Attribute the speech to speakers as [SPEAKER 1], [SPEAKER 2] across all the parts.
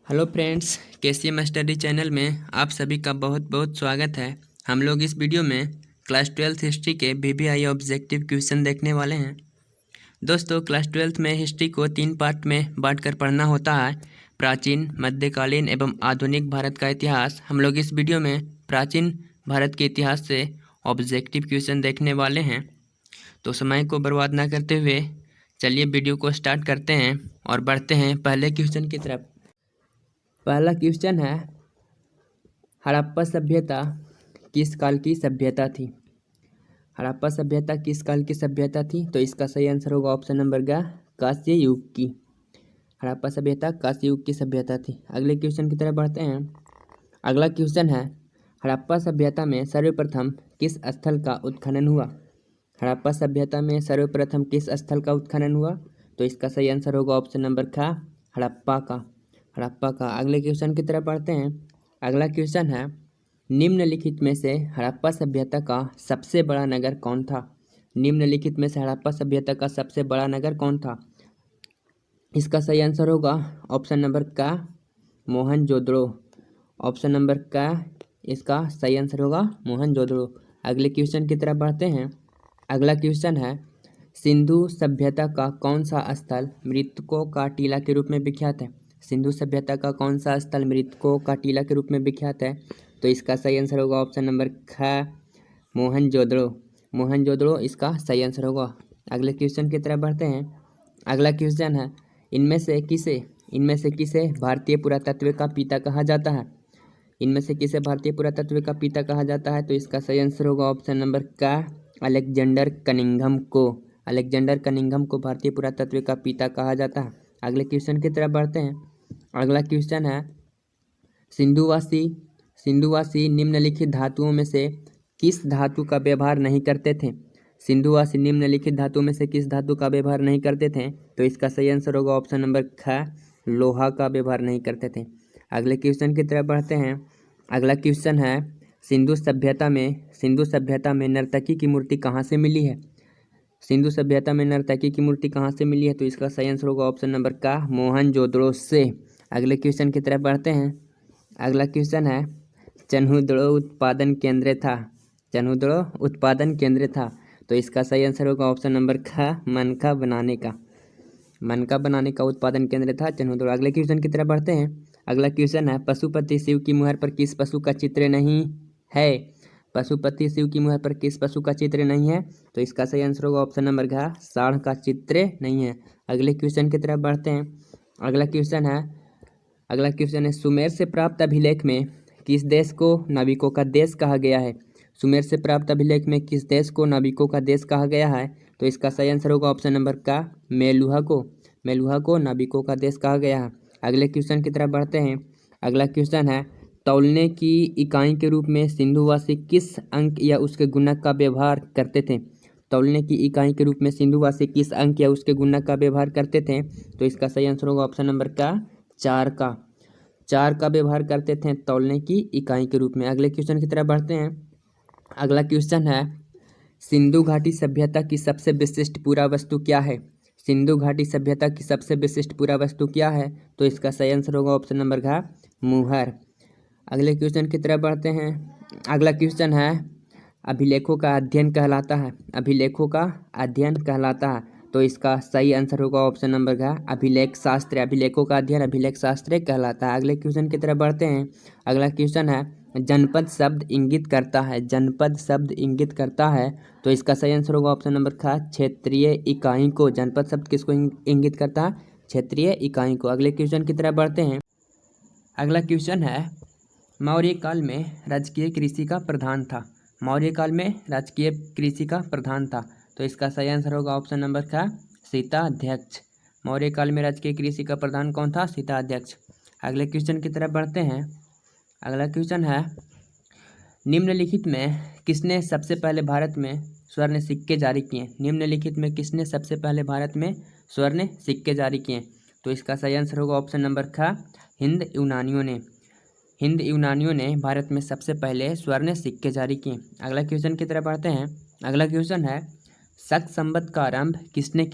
[SPEAKER 1] Hello friends, KCM study channel में आप सभी का बहुत बहुत स्वागत है। हम लोग इस वीडियो में क्लास 12th हिस्ट्री के वीवीआई ऑब्जेक्टिव क्वेश्चन देखने वाले हैं। दोस्तों, क्लास 12th में हिस्ट्री को 3 पार्ट में बांटकर पढ़ना होता है: प्राचीन, मध्यकालीन एवं आधुनिक भारत का इतिहास। हम लोग इस वीडियो में प्राचीन भारत के इतिहास से ऑब्जेक्टिव क्वेश्चन देखने वाले हैं। तो समय को बर्बाद ना करते हुए चलिए वीडियो को स्टार्ट करते हैं और बढ़ते हैं पहले क्वेश्चन की तरफ। पहला क्वेश्चन है, हड़प्पा सभ्यता किस काल की सभ्यता थी? हड़प्पा सभ्यता किस काल की सभ्यता थी? तो इसका सही आंसर होगा ऑप्शन नंबर ग, कांस्य युग की। हड़प्पा सभ्यता कांस्य युग की सभ्यता थी। अगले क्वेश्चन की तरफ बढ़ते हैं। अगला क्वेश्चन है, हड़प्पा सभ्यता में सर्वप्रथम किस स्थल का उत्खनन हुआ? हड़प्पा सभ्यता में सर्वप्रथम किस स्थल का उत्खनन हुआ? तो इसका सही आंसर होगा ऑप्शन नंबर ख, हड़प्पा का। हड़प्पा का। अगले क्वेश्चन की तरफ बढ़ते हैं। अगला क्वेश्चन है, निम्नलिखित में से हड़प्पा सभ्यता का सबसे बड़ा नगर कौन था? निम्नलिखित में से हड़प्पा सभ्यता का सबसे बड़ा नगर कौन था? इसका सही आंसर होगा ऑप्शन नंबर का, मोहनजोदड़ो। ऑप्शन नंबर का इसका सही आंसर होगा मोहनजोदड़ो। अगले क्वेश्चन की तरफ बढ़ते हैं। अगला क्वेश्चन है, सिंधु सभ्यता का कौन सा स्थल मृतकों का टीला के रूप में विख्यात है? सिंधु सभ्यता का कौन सा स्थल मृतकों का टीला के रूप में विख्यात है? तो इसका सही आंसर होगा ऑप्शन नंबर ख, मोहनजोदड़ो। मोहनजोदड़ो इसका सही आंसर होगा। अगले क्वेश्चन की तरफ बढ़ते हैं। अगला क्वेश्चन है, इनमें से किसे भारतीय पुरातत्व का पिता कहा जाता है? इनमें से किसे भारतीय पुरातत्व का पिता कहा जाता है? तो इसका सही आंसर होगा ऑप्शन नंबर का, अलेक्जेंडर कनिंघम को। अलेक्जेंडर कनिंघम को भारतीय पुरातत्व का पिता कहा जाता है। अगले क्वेश्चन की तरफ बढ़ते हैं। अगला क्वेश्चन है, सिंधुवासी निम्नलिखित धातुओं में से किस धातु का व्यवहार नहीं करते थे? सिंधुवासी निम्नलिखित धातुओं में से किस धातु का व्यवहार नहीं करते थे? तो इसका सही आंसर होगा ऑप्शन नंबर ख, लोहा का व्यवहार नहीं करते थे। अगले क्वेश्चन की तरफ बढ़ते हैं। अगला क्वेश्चन है, सिंधु सभ्यता में नर्तकी की मूर्ति कहाँ से मिली है? सिंधु सभ्यता में नर्तकी की मूर्ति कहाँ से मिली है? तो इसका सही आंसर होगा ऑप्शन नंबर का, मोहनजोदड़ो से। अगले क्वेश्चन की तरफ बढ़ते हैं। अगला क्वेश्चन है, चन्हुदड़ो उत्पादन केंद्र था। चन्हुदड़ो उत्पादन केंद्र था। तो इसका सही आंसर होगा ऑप्शन नंबर ख, मनका बनाने का उत्पादन केंद्र था चन्हुदड़ो। अगले क्वेश्चन की तरफ बढ़ते हैं। अगला क्वेश्चन है, पशुपति शिव की मुहर पर किस पशु का चित्र नहीं है? पशुपति शिव की मुहर पर किस पशु का चित्र नहीं है? तो इसका सही आंसर होगा ऑप्शन नंबर घ, सांड का चित्र नहीं है। अगले क्वेश्चन की तरफ बढ़ते हैं। अगला क्वेश्चन है, सुमेर से प्राप्त अभिलेख में किस देश को नाविकों का देश कहा गया है? सुमेर से प्राप्त अभिलेख में किस देश को नाविकों का देश कहा गया है? तो इसका सही आंसर होगा ऑप्शन नंबर का, मेलुहा को नाविकों का देश कहा गया है। अगले क्वेश्चन की तरफ बढ़ते हैं। अगला क्वेश्चन है, तौलने की इकाई के रूप में सिंधुवासी किस अंक या उसके गुणक का व्यवहार करते थे? तौलने की इकाई के रूप में सिंधुवासी किस अंक या उसके गुणक का व्यवहार करते थे? तो इसका सही आंसर होगा ऑप्शन नंबर का, 4 का व्यवहार करते थे तौलने की इकाई के रूप में। अगले क्वेश्चन की तरफ बढ़ते हैं। अगला क्वेश्चन है, सिंधु घाटी सभ्यता की सबसे विशिष्ट पुरावस्तु क्या है? सिंधु घाटी सभ्यता की सबसे विशिष्ट पुरावस्तु क्या है? तो इसका सही आंसर होगा ऑप्शन नंबर घ, मुहर। अगले क्वेश्चन की तरफ बढ़ते हैं। अगला क्वेश्चन है, अभिलेखों का अध्ययन कहलाता है। तो इसका सही आंसर होगा ऑप्शन नंबर घ, अभिलेख शास्त्र। अभिलेखों का अध्ययन अभिलेख शास्त्र कहलाता है। अगले क्वेश्चन की तरफ बढ़ते हैं। अगला क्वेश्चन है, जनपद शब्द इंगित करता है। तो इसका सही आंसर होगा ऑप्शन नंबर ख, क्षेत्रीय इकाई को। जनपद शब्द किसको इंगित करता है? क्षेत्रीय इकाई को। अगले क्वेश्चन की तरफ बढ़ते हैं। अगला क्वेश्चन है, मौर्य काल में राजकीय कृषि का प्रधान था। तो इसका सही आंसर होगा ऑप्शन नंबर का, सीताध्यक्ष। मौर्य काल में राजकीय कृषि का प्रधान कौन था? सीताध्यक्ष। अगले क्वेश्चन की तरफ बढ़ते हैं। अगला क्वेश्चन है, निम्नलिखित में किसने सबसे पहले भारत में स्वर्ण सिक्के जारी किए? निम्नलिखित में किसने सबसे पहले भारत में स्वर्ण सिक्के जारी किए? तो इसका सही आंसर होगा ऑप्शन नंबर ख, हिंद यूनानियों ने भारत में सबसे पहले स्वर्ण सिक्के जारी किए। अगला क्वेश्चन की तरफ बढ़ते हैं। अगला क्वेश्चन है, शक संवत का आरंभ किसने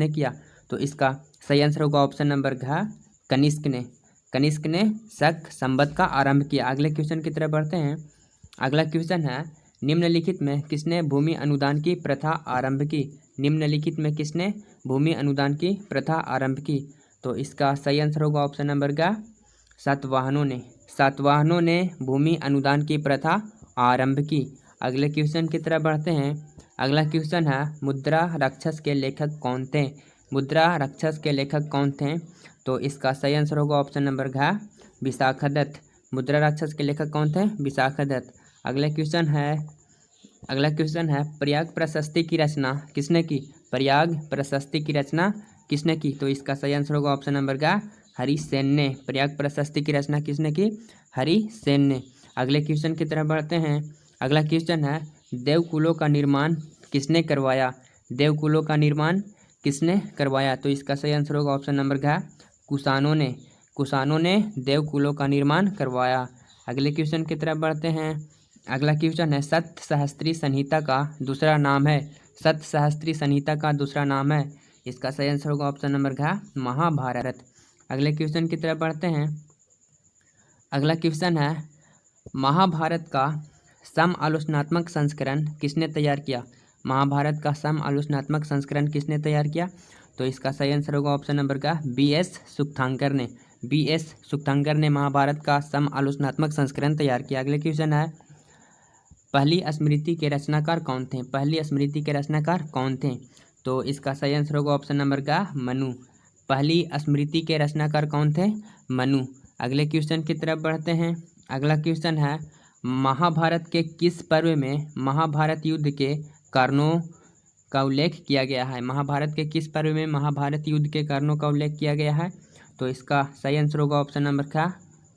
[SPEAKER 1] किया? तो इसका सही आंसर होगा ऑप्शन नंबर घ, कनिष्क ने शक संवत का आरंभ किया। अगले क्वेश्चन की तरफ बढ़ते हैं। अगला क्वेश्चन है, निम्नलिखित में किसने भूमि अनुदान की प्रथा आरंभ की? निम्नलिखित में किसने भूमि अनुदान की प्रथा आरंभ की? तो इसका सही आंसर होगा ऑप्शन नंबर का सातवाहनों ने भूमि अनुदान की प्रथा आरंभ की। अगले क्वेश्चन की तरफ बढ़ते हैं। अगला क्वेश्चन है, मुद्रा राक्षस के लेखक कौन थे? मुद्रा राक्षस के लेखक कौन थे? तो इसका सही आंसर होगा ऑप्शन नंबर घ विशाखदत्त। मुद्रा राक्षस के लेखक कौन थे? विशाखदत्त। अगला क्वेश्चन है, प्रयाग प्रशस्ति की रचना किसने की? प्रयाग प्रशस्ति की रचना किसने की? तो इसका सही आंसर होगा ऑप्शन नंबर का हरिसेन ने। प्रयाग प्रशस्ति की रचना किसने की? हरिसेन ने। अगले क्वेश्चन की तरफ बढ़ते हैं। अगला क्वेश्चन है, देवकुलों का निर्माण किसने करवाया? देवकुलों का निर्माण किसने करवाया? तो इसका सही आंसर होगा ऑप्शन नंबर घ कुषाणों ने देवकुलों का निर्माण करवाया। अगले क्वेश्चन की तरफ बढ़ते हैं। अगला क्वेश्चन है, सप्तसहस्त्री संहिता का दूसरा नाम है? सप्तसहस्त्री संहिता का दूसरा नाम है? इसका सही आंसर होगा ऑप्शन नंबर घ महाभारत। अगले क्वेश्चन की तरफ बढ़ते हैं। अगला क्वेश्चन है, महाभारत का समआलोचनात्मक संस्करण किसने तैयार किया? महाभारत का समआलोचनात्मक संस्करण किसने तैयार किया? तो इसका सही आंसर होगा ऑप्शन नंबर का B.S. सुक्तांकर ने। B.S. सुक्तांकर ने महाभारत का समआलोचनात्मक संस्करण तैयार किया। अगले क्वेश्चन है, पहली स्मृति के रचनाकार कौन थे? पहली स्मृति के रचनाकार कौन थे? तो इसका सही आंसर होगा ऑप्शन नंबर का मनु। पहली स्मृति के रचनाकार कौन थे? मनु। अगले क्वेश्चन की तरफ बढ़ते हैं। अगला क्वेश्चन है, महाभारत के किस पर्व में महाभारत युद्ध के कारणों का उल्लेख किया गया है? महाभारत के किस पर्व में महाभारत युद्ध के कारणों का उल्लेख किया गया है? तो इसका सही आंसर होगा ऑप्शन नंबर का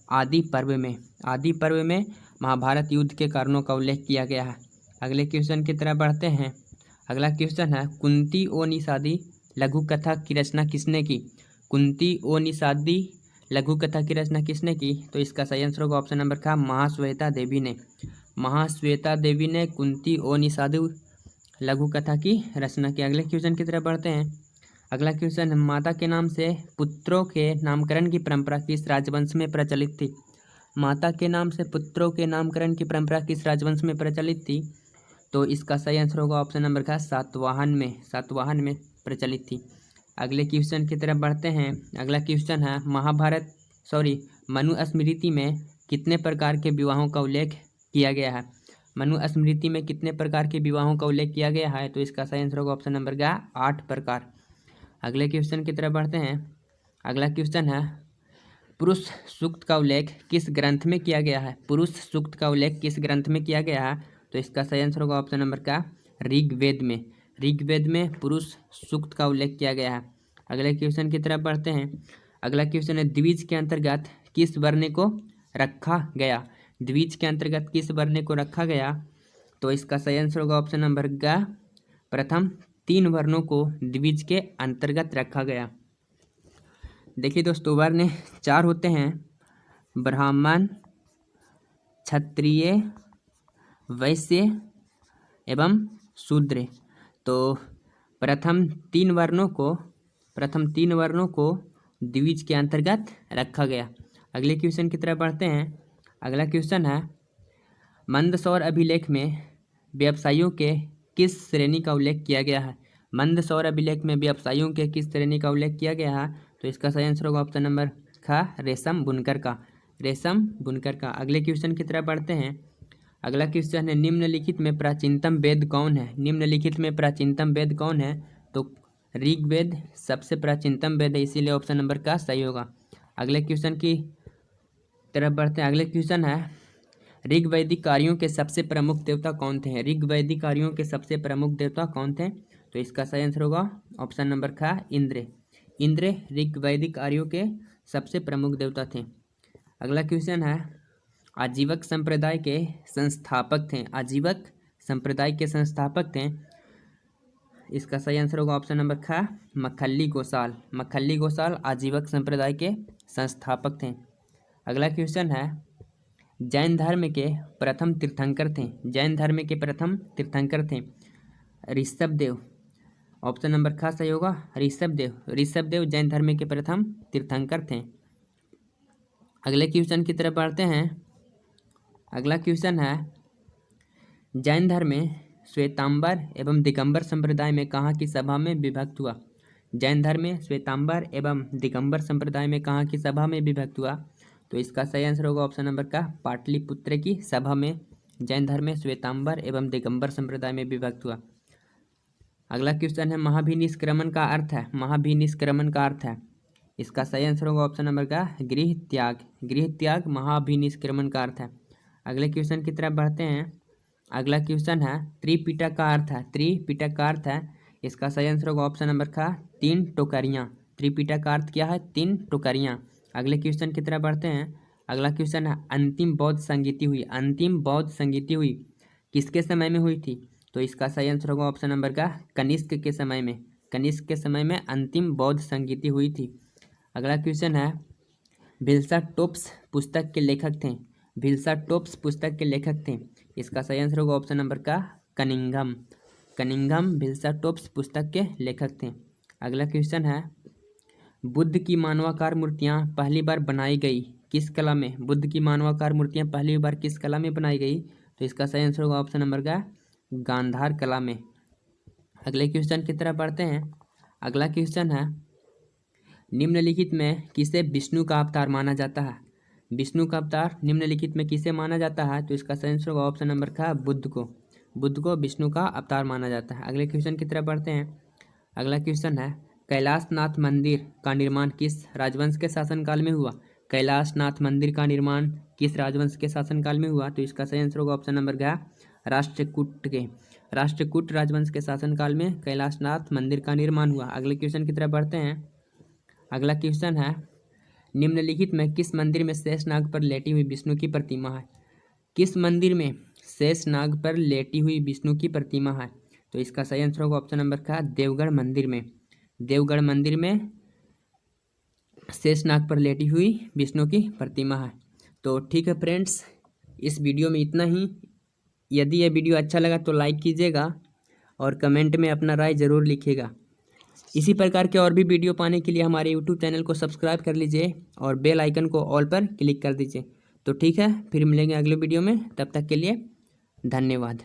[SPEAKER 1] आदि पर्व में। आदि पर्व में महाभारत युद्ध के कारणों का उल्लेख किया गया है। अगले क्वेश्चन की तरफ बढ़ते हैं। अगला क्वेश्चन है, कुंती ओ निषादी लघु कथा की रचना किसने की? कुंती ओ निषादी लघु कथा की रचना किसने की? तो इसका सही आंसर होगा ऑप्शन नंबर का महाश्वेता देवी ने। महाश्वेता देवी ने कुंती ओ निषादी लघु कथा की रचना की। अगले क्वेश्चन की तरफ बढ़ते हैं। अगला क्वेश्चन, माता के नाम से पुत्रों के नामकरण की परंपरा किस राजवंश में प्रचलित थी? माता के नाम से पुत्रों के नामकरण की परंपरा किस राजवंश में प्रचलित थी? तो इसका सही आंसर होगा ऑप्शन नंबर का सातवाहन में प्रचलित थी। अगले क्वेश्चन की तरफ बढ़ते हैं। अगला क्वेश्चन है, मनुस्मृति में कितने प्रकार के विवाहों का उल्लेख किया गया है? मनुस्मृति में कितने प्रकार के विवाहों का उल्लेख किया गया है? तो इसका सही आंसर होगा ऑप्शन नंबर का 8 प्रकार। अगले क्वेश्चन की तरफ बढ़ते हैं। अगला क्वेश्चन है, पुरुष सूक्त का उल्लेख किस ग्रंथ में किया गया है? पुरुष सूक्त का उल्लेख किस ग्रंथ में किया गया है? तो इसका सही आंसर होगा ऑप्शन नंबर का ऋग्वेद में। ऋग्वेद में पुरुष सूक्त का उल्लेख किया गया है। अगले क्वेश्चन की तरफ बढ़ते हैं। अगला क्वेश्चन है, द्विज के अंतर्गत किस वर्ण को रखा गया? द्विज के अंतर्गत किस वर्ण को रखा गया? तो इसका सही आंसर होगा ऑप्शन नंबर का प्रथम 3 वर्णों को द्विज के अंतर्गत रखा गया। देखिए दोस्तों, वर्ण 4 होते हैं, ब्राह्मण, क्षत्रिय, वैश्य एवं शूद्र। तो प्रथम तीन वर्णों को द्विज के अंतर्गत रखा गया। अगले क्वेश्चन की तरफ बढ़ते हैं। अगला क्वेश्चन है, मंदसौर अभिलेख में व्यवसायियों के किस श्रेणी का उल्लेख किया गया है? मंदसौर अभिलेख में व्यवसायियों के किस श्रेणी का उल्लेख किया गया है? तो इसका सही आंसर होगा ऑप्शन नंबर ख रेशम बुनकर का। अगले क्वेश्चन की तरफ बढ़ते हैं। अगला क्वेश्चन है, निम्नलिखित में प्राचीनतम वेद कौन है? निम्नलिखित में प्राचीनतम वेद कौन है? तो ऋग्वेद सबसे प्राचीनतम वेद है, इसीलिए ऑप्शन नंबर का सही होगा। अगले क्वेश्चन की तरफ बढ़ते हैं। अगले क्वेश्चन है, ऋग्वैदिक कार्यों के सबसे प्रमुख देवता कौन थे? ऋग्वैदिक कार्यों के सबसे प्रमुख देवता कौन थे? तो इसका सही आंसर होगा ऑप्शन नंबर का इंद्र ऋग्वैदिक कार्यों के सबसे प्रमुख देवता थे। अगला क्वेश्चन है, आजीवक संप्रदाय के संस्थापक थे। इसका सही आंसर होगा ऑप्शन नंबर ख मखल्ली गोसाल आजीवक संप्रदाय के संस्थापक थे। अगला क्वेश्चन है, जैन धर्म के प्रथम तीर्थंकर थे ऋषभदेव। ऑप्शन नंबर ख सही होगा ऋषभदेव जैन धर्म के प्रथम तीर्थंकर थे। अगले क्वेश्चन की तरफ बढ़ते हैं। अगला क्वेश्चन है, जैन धर्म में श्वेतांबर एवं दिगंबर संप्रदाय में कहाँ की सभा में विभक्त हुआ? जैन धर्म में श्वेतांबर एवं दिगंबर संप्रदाय में कहाँ की सभा में विभक्त हुआ? तो इसका सही आंसर होगा ऑप्शन नंबर का पाटलिपुत्र की सभा में जैन धर्म में श्वेतांबर एवं दिगंबर संप्रदाय में विभक्त हुआ। अगला क्वेश्चन है, महाभिनिष्क्रमण का अर्थ है, महाभिनिष्क्रमण का अर्थ है, इसका सही आंसर होगा ऑप्शन नंबर का गृह त्याग, गृह त्याग महाभिनिष्क्रमण का अर्थ है। अगले क्वेश्चन की तरफ बढ़ते हैं। अगला क्वेश्चन है, त्रिपिटक का अर्थ है, त्रिपिटक का अर्थ है, इसका सही आंसर होगा ऑप्शन नंबर का 3 टोकरियाँ। त्रिपिटक का अर्थ क्या है? 3 टोकरियाँ। अगले क्वेश्चन की तरफ बढ़ते हैं। अगला क्वेश्चन है, अंतिम बौद्ध संगीति हुई, अंतिम बौद्ध संगीति हुई किसके समय में हुई थी? तो इसका सही आंसर होगा ऑप्शन नंबर का कनिष्क के समय में, कनिष्क के समय में अंतिम बौद्ध संगीति हुई थी। अगला क्वेश्चन है, भिल्सा टोप्स पुस्तक के लेखक थे, भिल्सा टोप्स पुस्तक के लेखक थे, इसका सही आंसर होगा ऑप्शन नंबर का कनिंघम, कनिंघम भिल्सा टोप्स पुस्तक के लेखक थे। अगला क्वेश्चन है, बुद्ध की मानवाकार मूर्तियाँ पहली बार बनाई गई किस कला में? बुद्ध की मानवाकार मूर्तियाँ पहली बार किस कला में बनाई गई? तो इसका सही आंसर होगा ऑप्शन नंबर का गांधार कला में। अगले क्वेश्चन की तरफ बढ़ते हैं। अगला क्वेश्चन है, निम्नलिखित में किसे विष्णु का अवतार माना जाता है? विष्णु का अवतार निम्नलिखित में किसे माना जाता है? तो इसका सही आंसर होगा ऑप्शन नंबर का बुद्ध को, बुद्ध को विष्णु का अवतार माना जाता है। अगले क्वेश्चन की तरफ बढ़ते हैं। अगला क्वेश्चन है, कैलाशनाथ मंदिर का निर्माण किस राजवंश के शासनकाल में हुआ? कैलाशनाथ मंदिर का निर्माण किस राजवंश के शासनकाल में हुआ? तो इसका सही आंसर होगा ऑप्शन नंबर का राष्ट्रकूट के, राष्ट्रकूट राजवंश के शासनकाल में कैलाशनाथ मंदिर का निर्माण हुआ। अगले क्वेश्चन की तरफ बढ़ते हैं। अगला क्वेश्चन है, निम्नलिखित में किस मंदिर में शेषनाग पर लेटी हुई विष्णु की प्रतिमा है? किस मंदिर में शेषनाग पर लेटी हुई विष्णु की प्रतिमा है? तो इसका सही आंसर होगा ऑप्शन नंबर का देवगढ़ मंदिर में, देवगढ़ मंदिर में शेषनाग पर लेटी हुई विष्णु की प्रतिमा है। तो ठीक है फ्रेंड्स, इस वीडियो में इतना ही। यदि यह वीडियो अच्छा लगा तो लाइक कीजिएगा और कमेंट में अपना राय ज़रूर लिखिएगा। इसी प्रकार के और भी वीडियो पाने के लिए हमारे यूट्यूब चैनल को सब्सक्राइब कर लीजिए और बेल आइकन को ऑल पर क्लिक कर दीजिए। तो ठीक है, फिर मिलेंगे अगले वीडियो में, तब तक के लिए धन्यवाद।